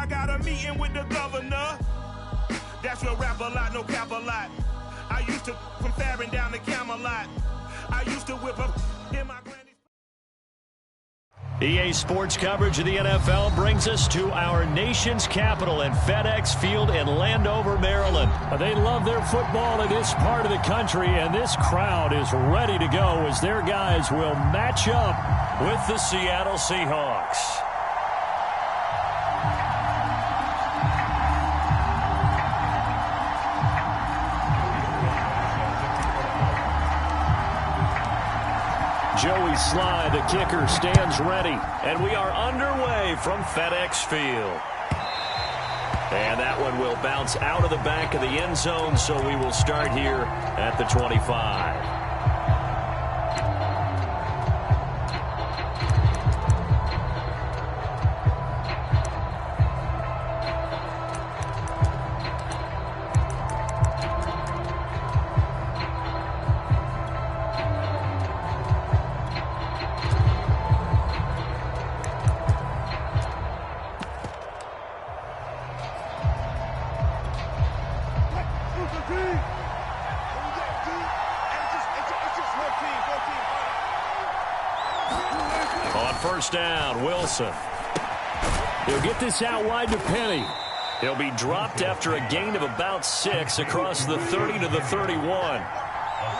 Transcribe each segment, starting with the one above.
I got a meeting with the governor. That's where rap a lot, no cap a lot. I used to from Farron down to Camelot. I used to whip up in my granny's. EA Sports coverage of the NFL brings us to our nation's capital in FedEx Field in Landover, Maryland. They love their football in this part of the country, and this crowd is ready to go as their guys will match up with the Seattle Seahawks. Joey Sly, the kicker, stands ready. And we are underway from FedEx Field. And that one will bounce out of the back of the end zone, so we will start here at the 25. First down, Wilson. He'll get this out wide to Penny. He'll be dropped after a gain of about 6 across the 30 to the 31.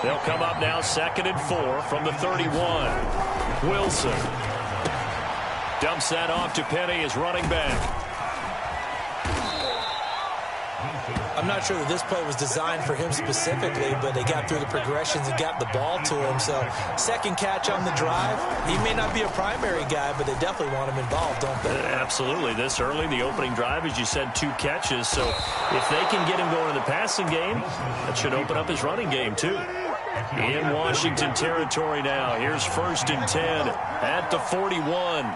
They'll come up now 2nd and 4 from the 31. Wilson dumps that off to Penny as running back. I'm not sure that this play was designed for him specifically, but they got through the progressions and got the ball to him. So, second catch on the drive. He may not be a primary guy, but they definitely want him involved, don't they? Absolutely. This early, the opening drive, as you said, 2 catches. So, if they can get him going in the passing game, that should open up his running game, too. In Washington territory now. Here's 1st and 10 at the 41.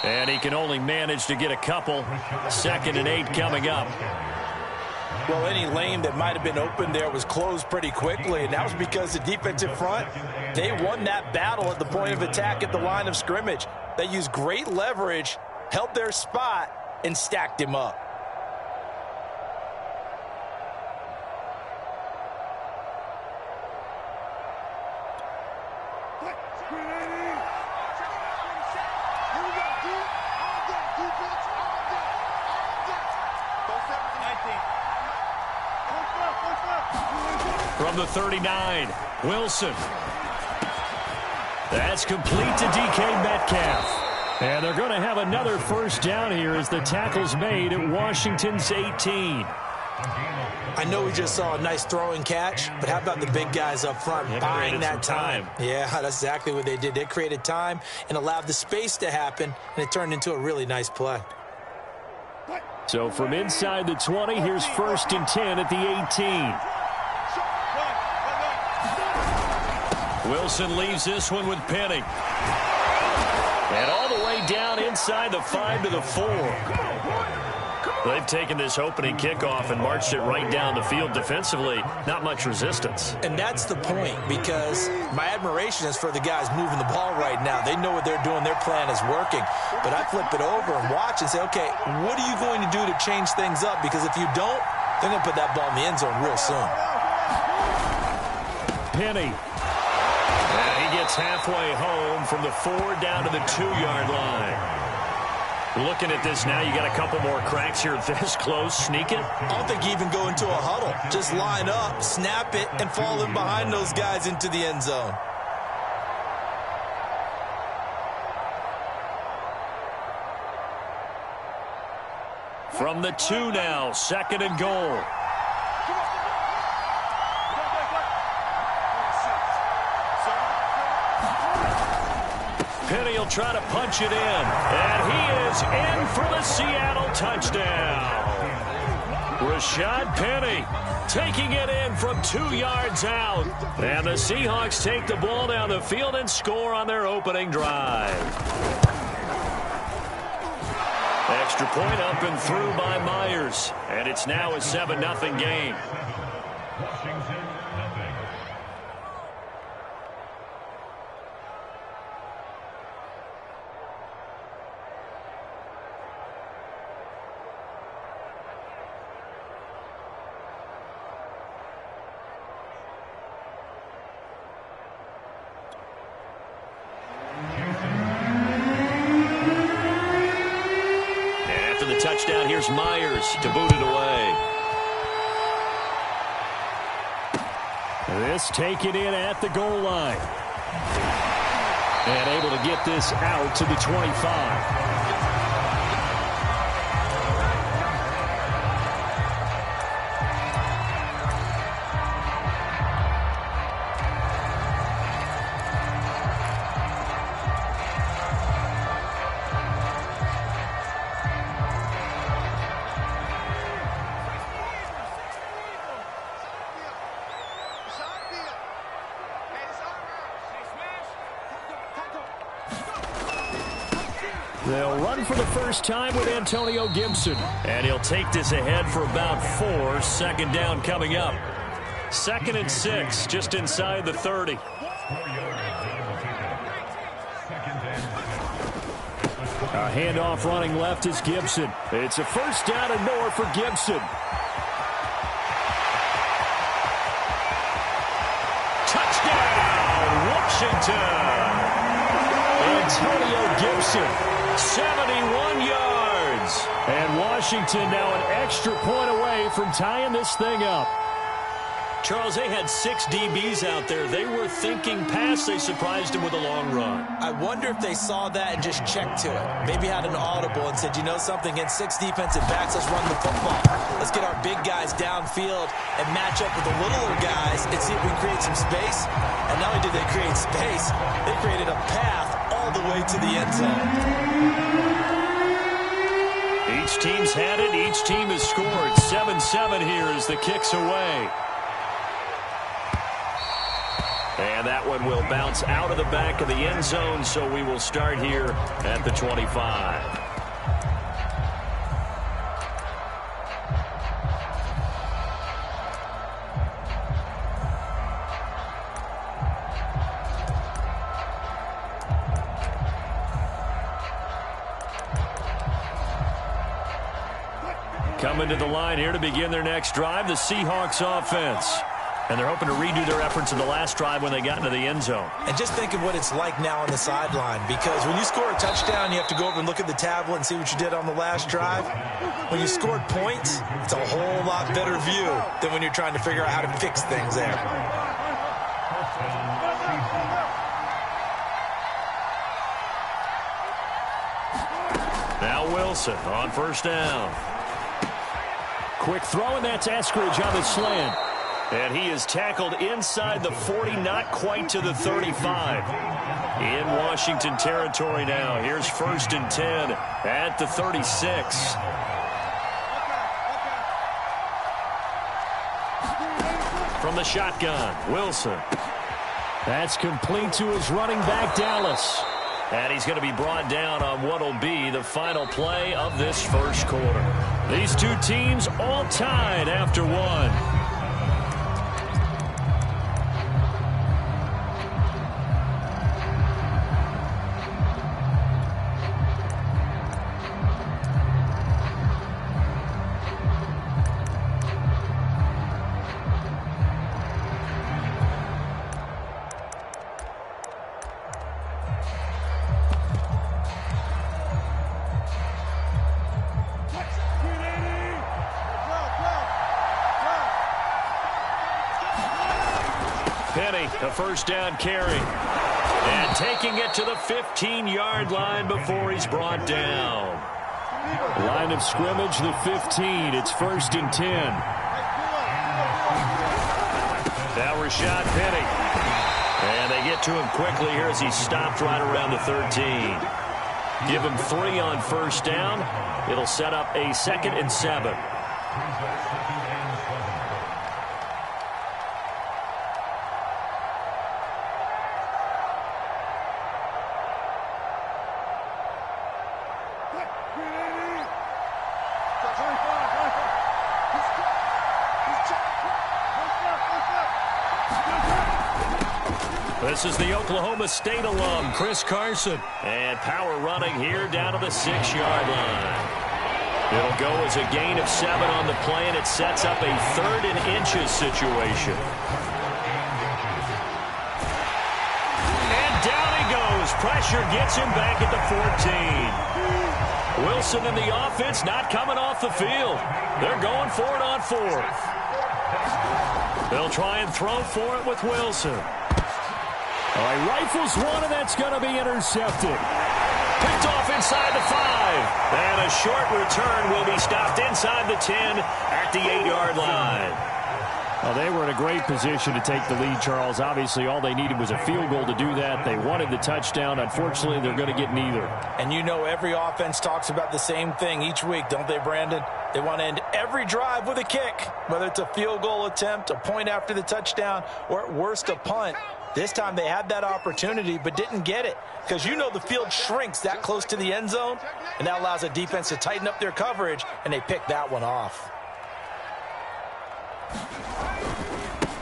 And he can only manage to get a couple. 2nd and 8 coming up. Well, any lane that might have been open there was closed pretty quickly, and that was because the defensive front, they won that battle at the point of attack at the line of scrimmage. They used great leverage, held their spot, and stacked him up. From the 39, Wilson. That's complete to DK Metcalf. And they're going to have another first down here as the tackle's made at Washington's 18. I know we just saw a nice throwing catch, but how about the big guys up front buying that time? Yeah, that's exactly what they did. They created time and allowed the space to happen, and it turned into a really nice play. So from inside the 20, here's 1st and 10 at the 18. Wilson leaves this one with Penny. And all the way down inside the 5 to the 4. They've taken this opening kickoff and marched it right down the field defensively. Not much resistance. And that's the point, because my admiration is for the guys moving the ball right now. They know what they're doing. Their plan is working. But I flip it over and watch and say, okay, what are you going to do to change things up? Because if you don't, they're going to put that ball in the end zone real soon. Penny. And he gets halfway home from the 4 down to the 2-yard line. Looking at this now, you got a couple more cracks here this close. Sneak it. I don't think you even go into a huddle. Just line up, snap it, and fall in behind those guys into the end zone. From the 2 now, 2nd and goal. Penny will try to punch it in, and he is in for the Seattle touchdown. Rashad Penny taking it in from 2 yards out. And the Seahawks take the ball down the field and score on their opening drive. Extra point up and through by Myers. And it's now a 7-0 game. touchdown. Here's Myers to boot it away. This taken in at the goal line. And able to get this out to the 25. They'll run for the first time with Antonio Gibson. And he'll take this ahead for about 4. Second down coming up. 2nd and 6, just inside the 30. A handoff running left is Gibson. It's a first down and more for Gibson. Touchdown, Washington. Antonio Gibson. 71 yards. And Washington now an extra point away from tying this thing up. Charles, they had 6 DBs out there. They were thinking pass. They surprised him with a long run. I wonder if they saw that and just checked to it. Maybe had an audible and said, you know something, against 6 defensive backs, let's run the football. Let's get our big guys downfield and match up with the littler guys and see if we can create some space. And not only did they create space, they created a path all the way to the end zone. Each team's had it. Each team has scored. 7-7 here as the kick's away. And that one will bounce out of the back of the end zone, so we will start here at the 25. Coming to the line here to begin their next drive, the Seahawks offense. And they're hoping to redo their efforts in the last drive when they got into the end zone. And just think of what it's like now on the sideline, because when you score a touchdown, you have to go over and look at the tablet and see what you did on the last drive. When you scored points, it's a whole lot better view than when you're trying to figure out how to fix things there. Now Wilson on first down. Quick throw, and that's Eskridge on the slant. And he is tackled inside the 40, not quite to the 35. In Washington territory now. Here's 1st and 10 at the 36. From the shotgun, Wilson. That's complete to his running back, Dallas. And he's going to be brought down on what will be the final play of this first quarter. These two teams all tied after one. A first down carry. And taking it to the 15-yard line before he's brought down. Line of scrimmage, the 15. It's 1st and 10. Now Rashad Penny. And they get to him quickly here as he stopped right around the 13. Give him 3 on first down. It'll set up a 2nd and 7. This is the Oklahoma State alum, Chris Carson. And power running here down to the 6-yard line. It'll go as a gain of 7 on the play, and it sets up a 3rd and inches situation. And down he goes. Pressure gets him back at the 14. Wilson and the offense not coming off the field. They're going for it on fourth. They'll try and throw for it with Wilson. All right, rifles one, and that's going to be intercepted. Picked off inside the 5. And a short return will be stopped inside the 10 at the 8-yard line. Well, they were in a great position to take the lead, Charles. Obviously, all they needed was a field goal to do that. They wanted the touchdown. Unfortunately, they're going to get neither. And you know every offense talks about the same thing each week, don't they, Brandon? They want to end every drive with a kick, whether it's a field goal attempt, a point after the touchdown, or at worst, a punt. This time they had that opportunity but didn't get it because you know the field shrinks that close to the end zone, and that allows a defense to tighten up their coverage, and they pick that one off.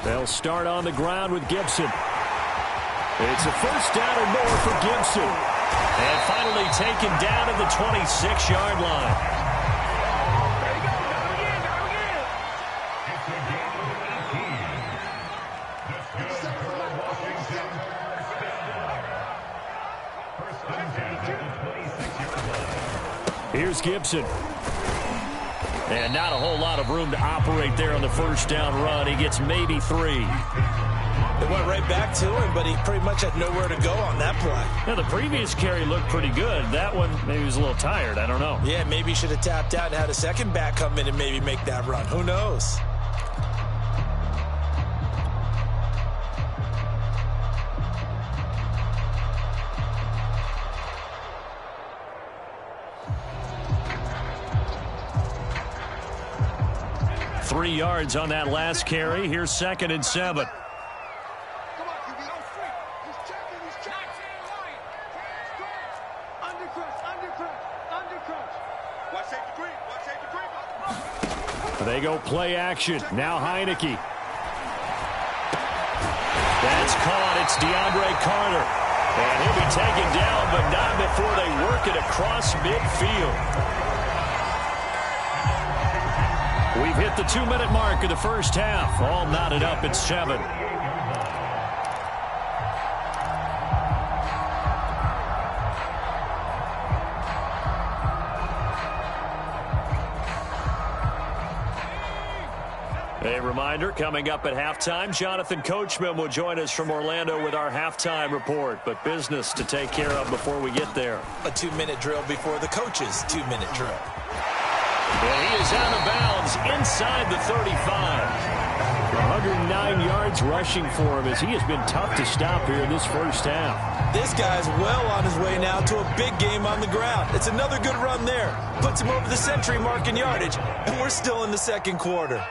They'll start on the ground with Gibson. It's a first down or more for Gibson. And finally taken down at the 26-yard line. Here's Gibson. And not a whole lot of room to operate there on the first down run. He gets maybe 3. They went right back to him, but he pretty much had nowhere to go on that play. Now, the previous carry looked pretty good. That one, maybe he was a little tired. I don't know. Yeah, maybe he should have tapped out and had a second back come in and maybe make that run. Who knows? Three yards on that last carry. Here's 2nd and 7. They go play action. Now Heineke. That's caught. It's DeAndre Carter. And he'll be taken down, but not before they work it across midfield. We've hit the 2-minute mark of the first half. All knotted up at 7. A reminder, coming up at halftime, Jonathan Coachman will join us from Orlando with our halftime report. But business to take care of before we get there. A 2-minute drill before the coach's 2-minute drill. And he is out of bounds inside the 35. 109 yards rushing for him as he has been tough to stop here in this first half. This guy's well on his way now to a big game on the ground. It's another good run there. Puts him over the century mark in yardage, and we're still in the second quarter.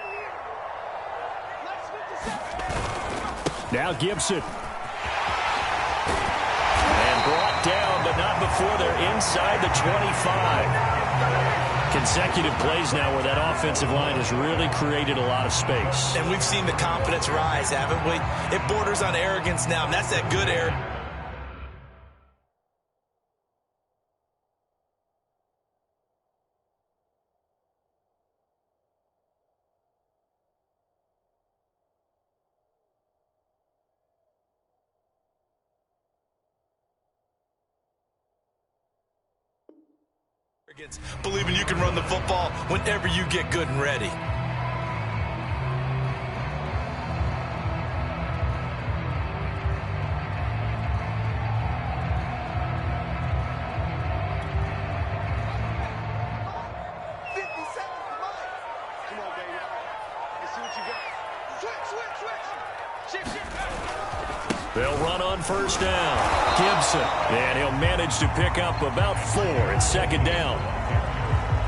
Now Gibson. And brought down, but not before they're inside the 25. Consecutive plays now where that offensive line has really created a lot of space. And we've seen the confidence rise, haven't we? It borders on arrogance now, and that's that good arrogance. Believing you can run the football whenever you get good and ready. They'll run on first down. Gibson. And he'll manage to pick up about 4. It's 2nd down.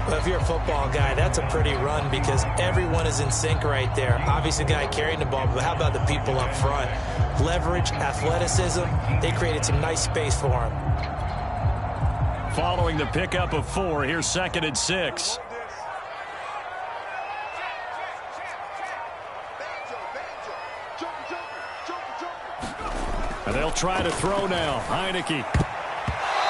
Well, if you're a football guy, that's a pretty run because everyone is in sync right there. Obviously, the guy carrying the ball, but how about the people up front? Leverage, athleticism, they created some nice space for him. Following the pickup of 4, here's 2nd and 6. And they'll try to throw now. Heineke.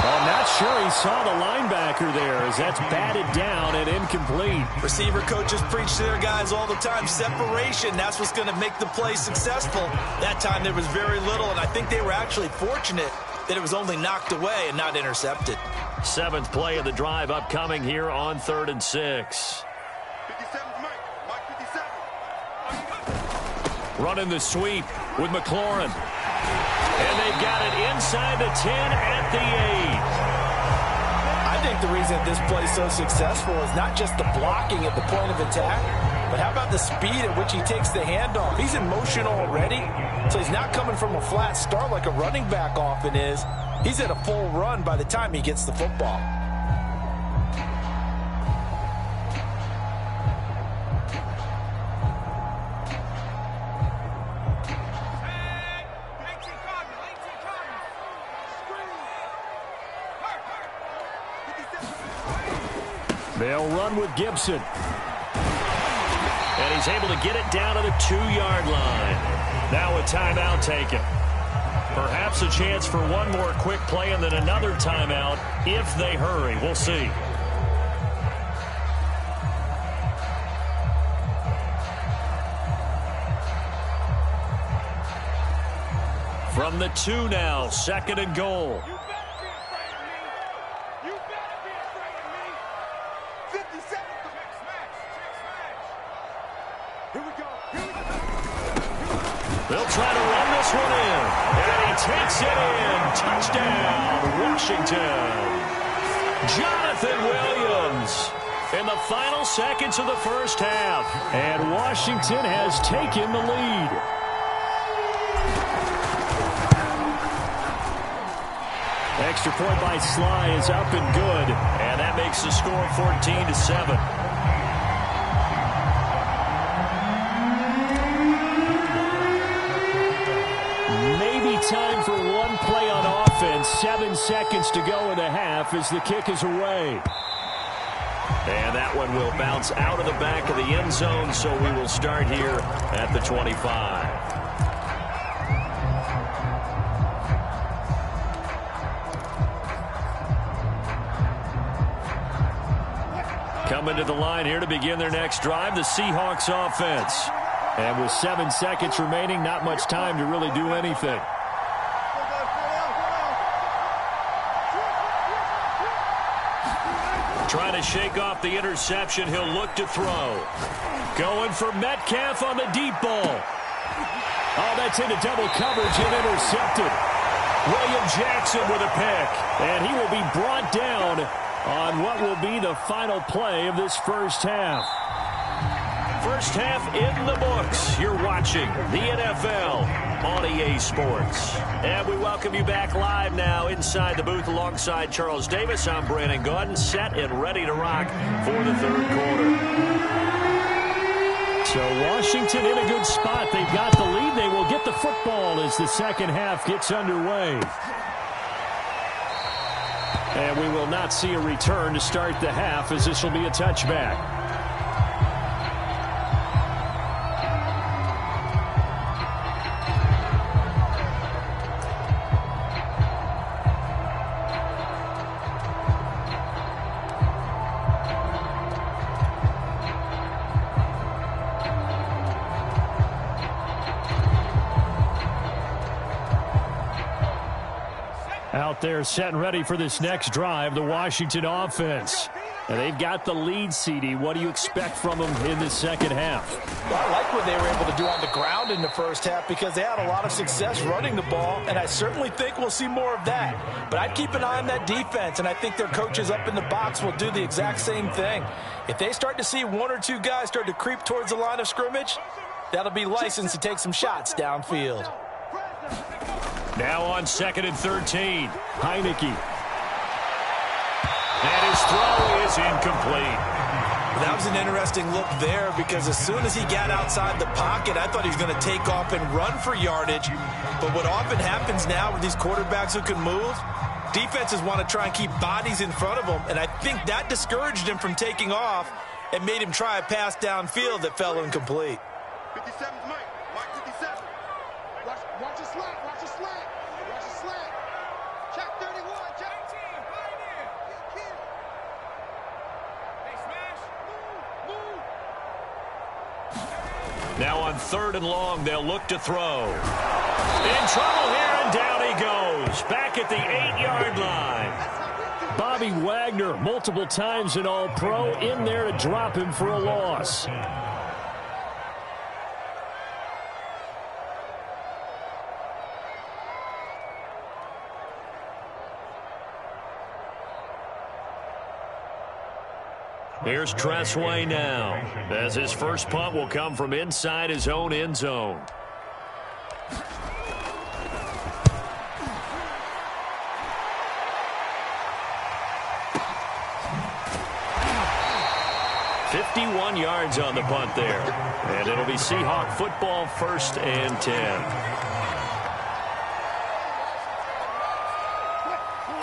I'm not sure he saw the linebacker there as that's batted down and incomplete. Receiver coaches preach to their guys all the time. Separation, that's what's going to make the play successful. That time there was very little, and I think they were actually fortunate that it was only knocked away and not intercepted. Seventh play of the drive upcoming here on 3rd and 6. 57's Mike. Mike 57. Running the sweep with McLaurin. And they've got it inside the 10 at the 8. I think the reason this play is so successful is not just the blocking at the point of attack, but how about the speed at which he takes the handoff? He's in motion already, so he's not coming from a flat start like a running back often is. He's at a full run by the time he gets the football. They'll run with Gibson. And he's able to get it down to the 2-yard line. Now a timeout taken. Perhaps a chance for one more quick play and then another timeout if they hurry. We'll see. From the 2 now, 2nd and goal. They'll try to run this one in. And he takes it in. Touchdown, Washington. Jonathan Williams in the final seconds of the first half. And Washington has taken the lead. Extra point by Sly is up and good. And that makes the score 14-7. Time for one play on offense. 7 seconds to go in the half as the kick is away. And that one will bounce out of the back of the end zone, so we will start here at the 25. Coming to the line here to begin their next drive, the Seahawks offense. And with 7 seconds remaining, not much time to really do anything. Trying to shake off the interception. He'll look to throw. Going for Metcalf on the deep ball. Oh, that's into double coverage and intercepted. William Jackson with a pick. And he will be brought down on what will be the final play of this first half. First half in the books. You're watching the NFL on EA Sports. And we welcome you back live now inside the booth alongside Charles Davis. I'm Brandon Gaudin, set and ready to rock for the third quarter. So Washington in a good spot. They've got the lead. They will get the football as the second half gets underway. And we will not see a return to start the half as this will be a touchback. Out there set and ready for this next drive, the Washington offense. And they've got the lead, CD. What do you expect from them in the second half? Well, I like what they were able to do on the ground in the first half because they had a lot of success running the ball, and I certainly think we'll see more of that. But I'd keep an eye on that defense, and I think their coaches up in the box will do the exact same thing. If they start to see 1 or 2 guys start to creep towards the line of scrimmage, that'll be licensed to take some shots downfield. Now on 2nd and 13, Heineke. And his throw is incomplete. That was an interesting look there because as soon as he got outside the pocket, I thought he was going to take off and run for yardage. But what often happens now with these quarterbacks who can move, defenses want to try and keep bodies in front of them. And I think that discouraged him from taking off and made him try a pass downfield that fell incomplete. 57's Mike. Mike 57. Watch your slant. Watch your slant. Watch your slant. Check 31. Check 18. Pioneer. Hey, smash. Move. Now on 3rd and long, they'll look to throw. In trouble here, and down he goes. Back at the 8-yard line. Bobby Wagner, multiple times an All-Pro, in there to drop him for a loss. Here's Tressway now, as his first punt will come from inside his own end zone. "51 yards on the punt there. And it'll be Seahawk football, 1st and 10.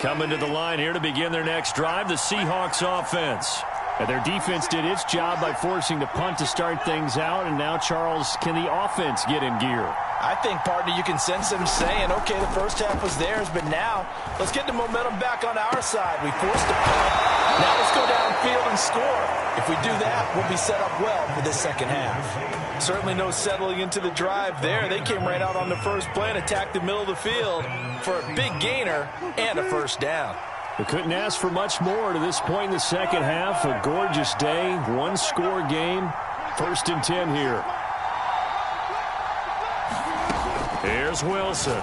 Coming to the line here to begin their next drive, the Seahawks offense. And their defense did its job by forcing the punt to start things out. And now, Charles, can the offense get in gear? I think, partner, you can sense them saying, okay, the first half was theirs, but now let's get the momentum back on our side. We forced a punt. Now let's go downfield and score. If we do that, we'll be set up well for this second half. Certainly no settling into the drive there. They came right out on the first play and attacked the middle of the field for a big gainer and a first down. We couldn't ask for much more to this point in the second half. A gorgeous day, one-score game, 1st and 10 here. Here's Wilson.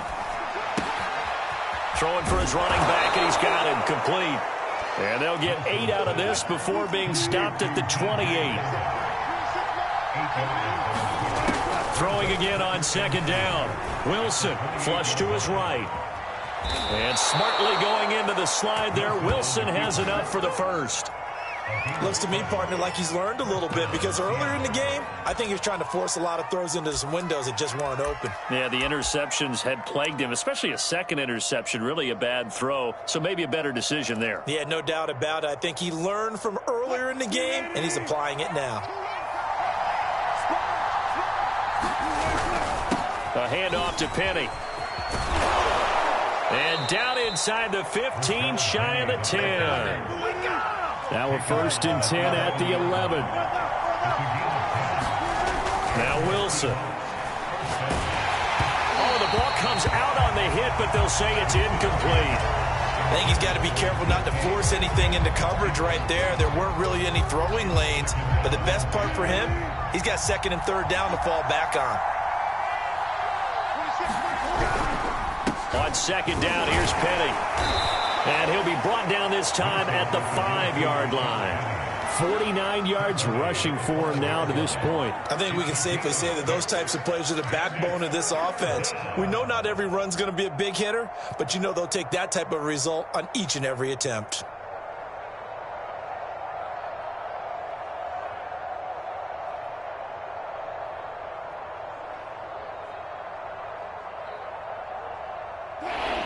Throwing for his running back, and he's got him complete. And they'll get 8 out of this before being stopped at the 28. Throwing again on 2nd down. Wilson flush to his right. And smartly going into the slide there, Wilson has enough for the first. Looks to me, partner, like he's learned a little bit, because earlier in the game, I think he was trying to force a lot of throws into some windows that just weren't open. Yeah, the interceptions had plagued him, especially a second interception, really a bad throw, so maybe a better decision there. Yeah, no doubt about it. I think he learned from earlier in the game, and he's applying it now. A handoff to Penny. And down inside the 15, shy of the 10. Now a 1st and 10 at the 11. Now Wilson. Oh, the ball comes out on the hit, but they'll say it's incomplete. I think he's got to be careful not to force anything into coverage right there. There weren't really any throwing lanes, but the best part for him, he's got 2nd and 3rd down to fall back on. On 2nd down, here's Penny. And he'll be brought down this time at the 5-yard line. 49 yards rushing for him now to this point. I think we can safely say that those types of plays are the backbone of this offense. We know not every run's going to be a big hitter, but you know they'll take that type of result on each and every attempt.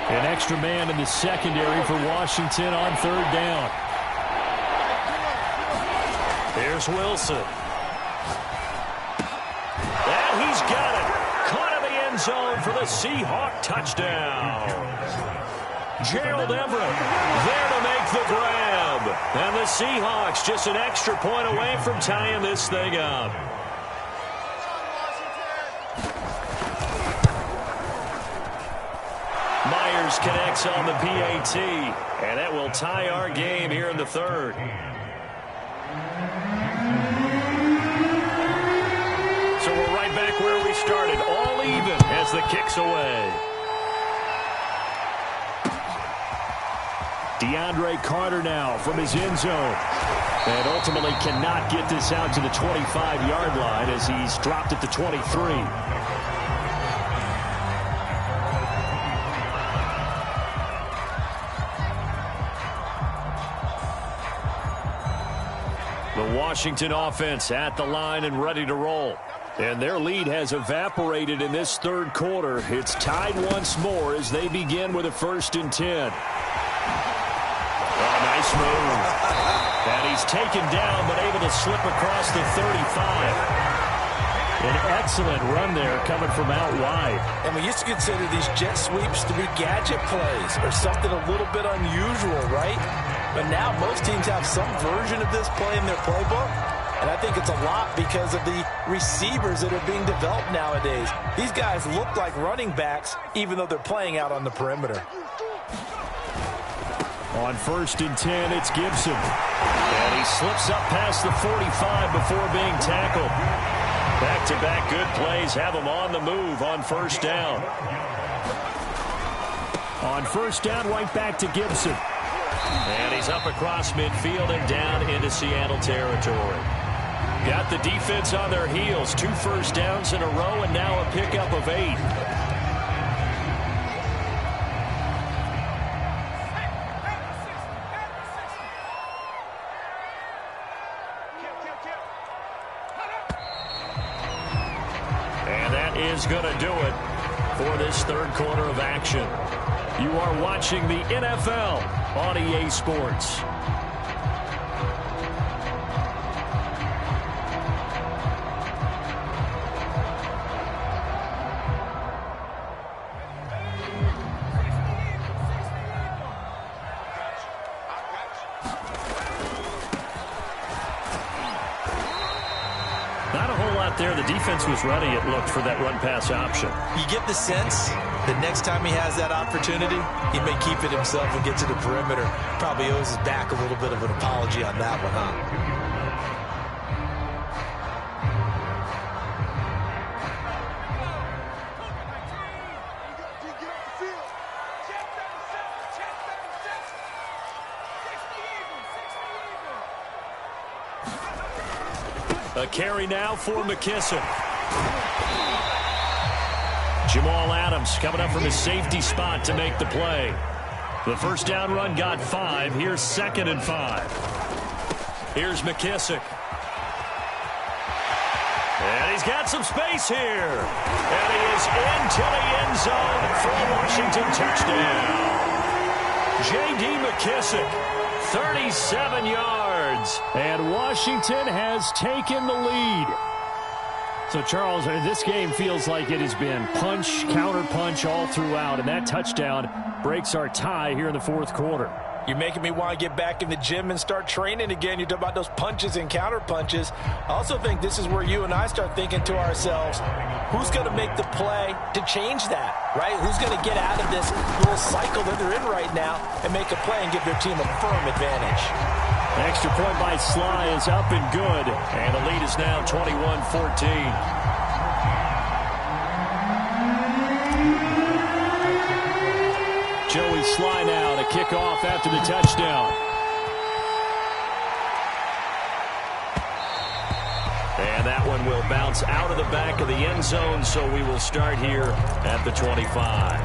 An extra man in the secondary for Washington on 3rd down. There's Wilson. And he's got it. Caught in the end zone for the Seahawk touchdown. Gerald Everett there to make the grab. And the Seahawks just an extra point away from tying this thing up. Myers connects on the PAT, and that will tie our game here in the 3rd. So we're right back where we started, all even as the kick's away. DeAndre Carter now from his end zone. And ultimately cannot get this out to the 25-yard line as he's dropped at the 23. The Washington offense at the line and ready to roll. And their lead has evaporated in this 3rd quarter. It's tied once more as they begin with a 1st and 10. Oh, nice move. And he's taken down but able to slip across the 35. An excellent run there coming from out wide. And we used to consider these jet sweeps to be gadget plays or something a little bit unusual, right? But now most teams have some version of this play in their playbook. And I think it's a lot because of the receivers that are being developed nowadays. These guys look like running backs even though they're playing out on the perimeter. On 1st and 10, it's Gibson. And he slips up past the 45 before being tackled. Back-to-back good plays have him on the move on 1st down. On 1st down, right back to Gibson. And he's up across midfield and down into Seattle territory. Got the defense on their heels. 2 first downs in a row and now a pickup of 8. And that is going to do it for this 3rd quarter of action. You are watching the NFL on EA Sports. Not a whole lot there. The defense was ready, it looked, for that run-pass option. You get the sense that next time he has that opportunity, he may keep it himself and get to the perimeter. Probably owes his back a little bit of an apology on that one, huh? A carry now for McKissick. Jamal Adams coming up from his safety spot to make the play. The 1st down run got 5. Here's 2nd and 5. Here's McKissick. And he's got some space here. And he is into the end zone for a Washington touchdown. J.D. McKissick. 37 yards, and Washington has taken the lead. So, Charles, this game feels like it has been punch, counter-punch all throughout, and that touchdown breaks our tie here in the 4th quarter. You're making me want to get back in the gym and start training again. You talk about those punches and counter punches. I also think this is where you and I start thinking to ourselves, who's going to make the play to change that, right? Who's going to get out of this little cycle that they're in right now and make a play and give their team a firm advantage? Extra point by Sly is up and good, and the lead is now 21-14. Joey Sly now to kick off after the touchdown. And that one will bounce out of the back of the end zone, so we will start here at the 25.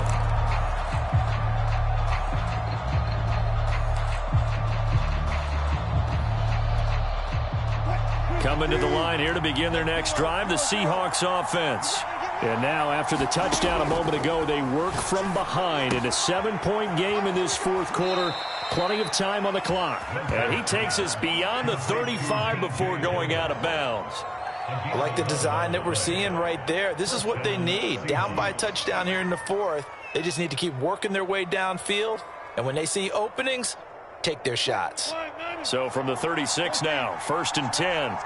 Coming to the line here to begin their next drive, the Seahawks offense. And now, after the touchdown a moment ago, they work from behind in a 7-point game in this 4th quarter. Plenty of time on the clock. And he takes us beyond the 35 before going out of bounds. I like the design that we're seeing right there. This is what they need. Down by a touchdown here in the 4th. They just need to keep working their way downfield. And when they see openings, take their shots. So from the 36 now, 1st and 10.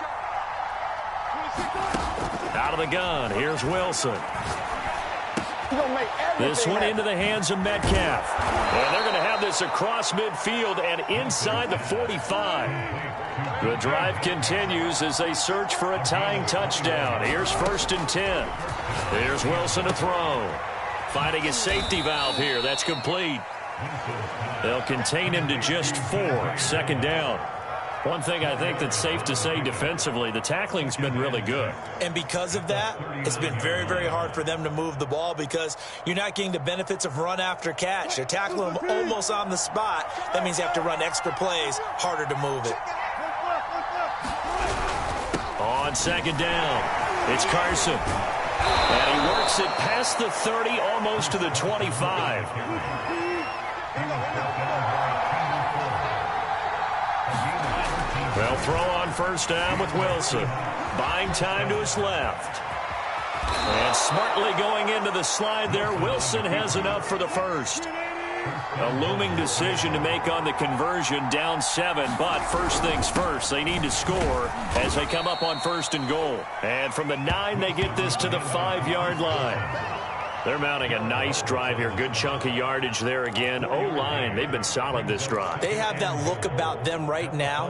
Out of the gun, here's Wilson. This one into the hands of Metcalf. And they're going to have this across midfield and inside the 45. The drive continues as they search for a tying touchdown. Here's 1st and 10. Here's Wilson to throw. Finding his safety valve here. That's complete. They'll contain him to just 4. 2nd down. One thing I think that's safe to say defensively, the tackling's been really good. And because of that, it's been very, very hard for them to move the ball because you're not getting the benefits of run after catch. They're tackling them almost on the spot. That means you have to run extra plays, harder to move it. On 2nd down, it's Carson. And he works it past the 30, almost to the 25. They'll throw on 1st down with Wilson. Buying time to his left. And smartly going into the slide there. Wilson has enough for the 1st. A looming decision to make on the conversion, down 7. But first things first, they need to score as they come up on 1st and goal. And from the 9, they get this to the 5-yard line. They're mounting a nice drive here. Good chunk of yardage there again. O-line, they've been solid this drive. They have that look about them right now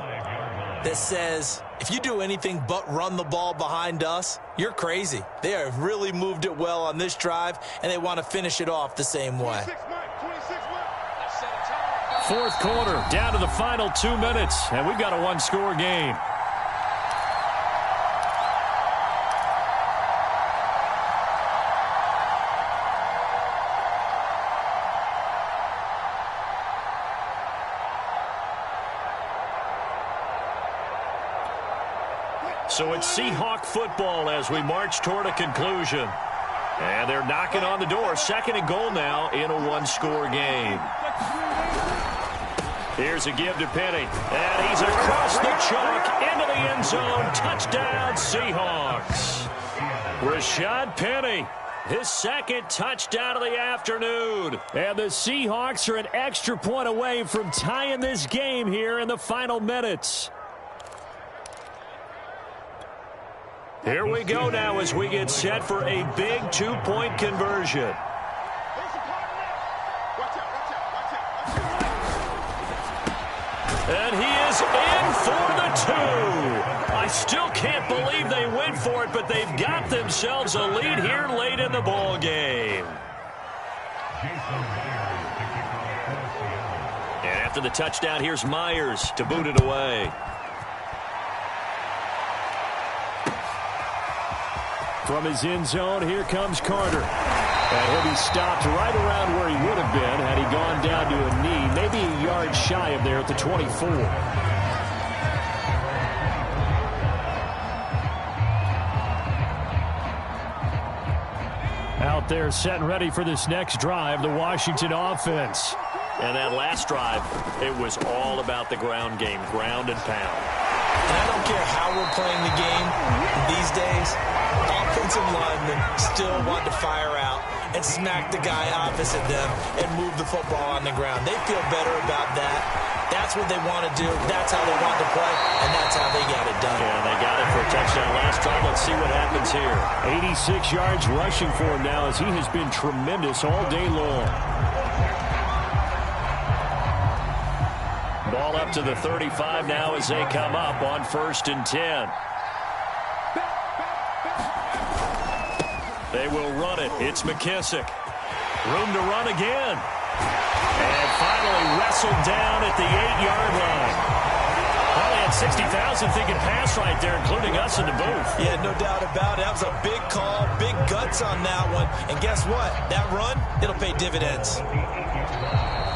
that says, if you do anything but run the ball behind us, you're crazy. They have really moved it well on this drive, and they want to finish it off the same way. Fourth quarter, down to the final 2 minutes, and we've got a one-score game. So it's Seahawk football as we march toward a conclusion. And they're knocking on the door. Second and goal now in a one-score game. Here's a give to Penny. And he's across the chalk into the end zone. Touchdown, Seahawks. Rashad Penny, his second touchdown of the afternoon. And the Seahawks are an extra point away from tying this game here in the final minutes. Here we go now as we get set for a big two-point conversion. And he is in for the two. I still can't believe they went for it, but they've got themselves a lead here late in the ball game. And after the touchdown, here's Myers to boot it away. From his end zone, here comes Carter. And he'll be stopped right around where he would have been had he gone down to a knee, maybe a yard shy of there at the 24. Out there set and ready for this next drive, the Washington offense. And that last drive, it was all about the ground game, ground and pound. And I don't care how we're playing the game these days, offensive linemen still want to fire out and smack the guy opposite them and move the football on the ground. They feel better about that. That's what they want to do. That's how they want to play, and that's how they got it done. Yeah, they got it for a touchdown last drive. Let's see what happens here. 86 yards rushing for him now as he has been tremendous all day long. Ball up to the 35 now as they come up on 1st and 10. They will run it. It's McKissick. Room to run again. And finally wrestled down at the 8-yard line. Probably had 60,000 thinking pass right there, including us in the booth. Yeah, no doubt about it. That was a big call, big guts on that one. And guess what? That run, it'll pay dividends.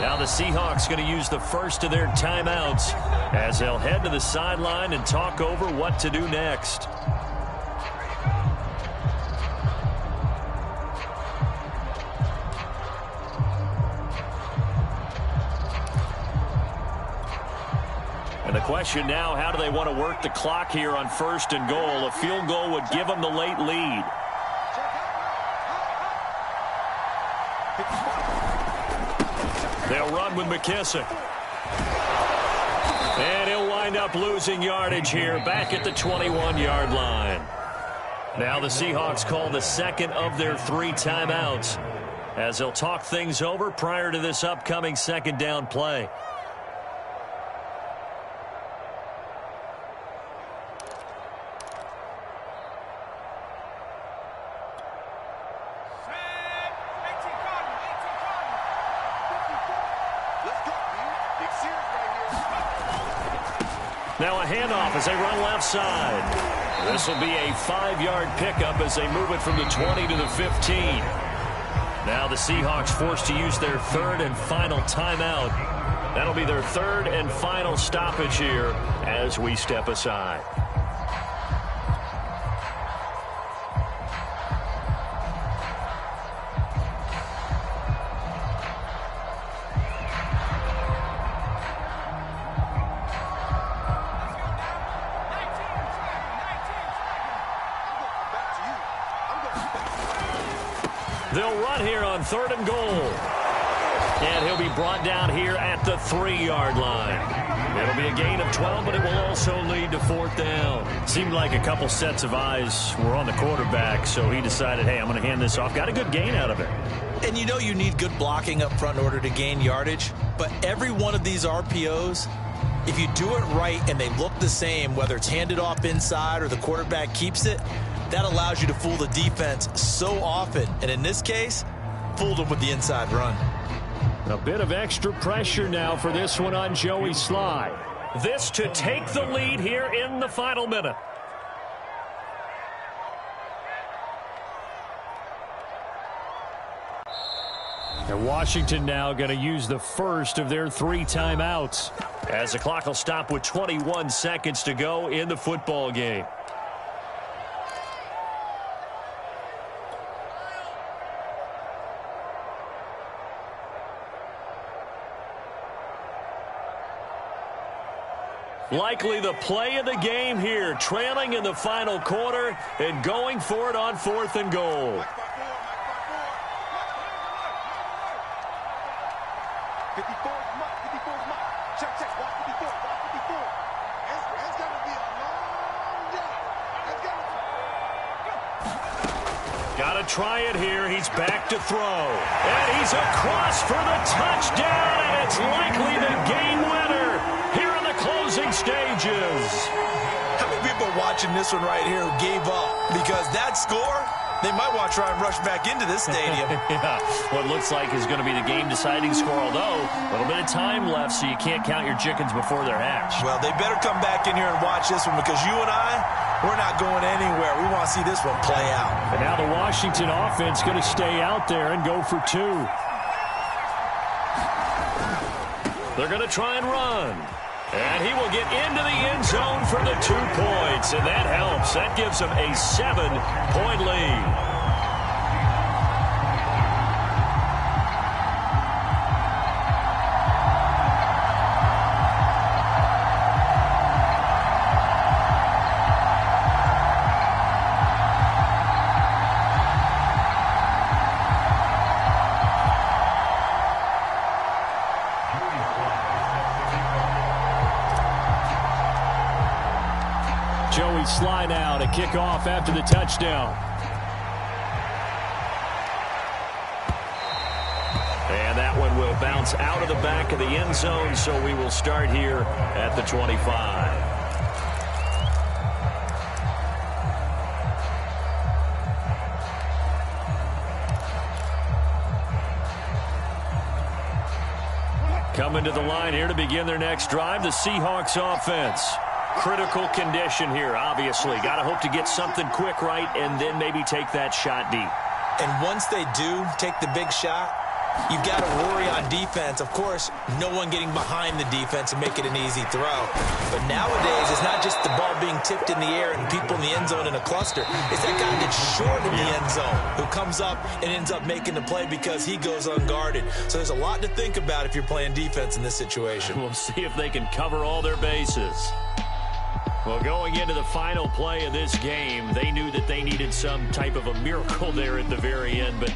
Now the Seahawks going to use the first of their timeouts as they'll head to the sideline and talk over what to do next. And the question now, how do they want to work the clock here on 1st and goal? A field goal would give them the late lead. They'll run with McKissick. And he'll wind up losing yardage here back at the 21-yard line. Now the Seahawks call the second of their 3 timeouts as they'll talk things over prior to this upcoming second down play. Now a handoff as they run left side. This will be a 5-yard pickup as they move it from the 20 to the 15. Now the Seahawks forced to use their 3rd and final timeout. That'll be their 3rd and final stoppage here as we step aside. They'll run here on 3rd and goal. And he'll be brought down here at the 3-yard line. It'll be a gain of 12, but it will also lead to 4th down. Seemed like a couple sets of eyes were on the quarterback, so he decided, hey, I'm going to hand this off. Got a good gain out of it. And you know you need good blocking up front in order to gain yardage, but every one of these RPOs, if you do it right and they look the same, whether it's handed off inside or the quarterback keeps it, that allows you to fool the defense so often. And in this case, fooled them with the inside run. A bit of extra pressure now for this one on Joey Sly. This to take the lead here in the final minute. And Washington now going to use the first of their 3 timeouts, as the clock will stop with 21 seconds to go in the football game. Likely the play of the game here, trailing in the final quarter and going for it on 4th and goal. 54 mark. Check, block 54, block 54. It's going to be a long day. Got to try it here. He's back to throw. And he's across for the touchdown, and it's likely the game winner here in the closing stages. How many people are watching this one right here who gave up? Because that score, they might want to try and rush back into this stadium. Yeah, what looks like is going to be the game-deciding score, although a little bit of time left, so you can't count your chickens before they're hatched. Well, they better come back in here and watch this one, because you and I, we're not going anywhere. We want to see this one play out. And now the Washington offense going to stay out there and go for 2. They're going to try and run. And he will get into the end zone for the 2 points, and that helps. That gives him a 7-point lead. Joey Sly now to kick off after the touchdown. And that one will bounce out of the back of the end zone, so we will start here at the 25. Coming to the line here to begin their next drive, the Seahawks offense. Critical condition here, obviously. Got to hope to get something quick right and then maybe take that shot deep. And once they do take the big shot, you've got to worry on defense. Of course, no one getting behind the defense and make it an easy throw. But nowadays, it's not just the ball being tipped in the air and people in the end zone in a cluster. It's that guy that's short in the end zone who comes up and ends up making the play because he goes unguarded. So there's a lot to think about if you're playing defense in this situation. We'll see if they can cover all their bases. Well, going into the final play of this game, they knew that they needed some type of a miracle there at the very end, but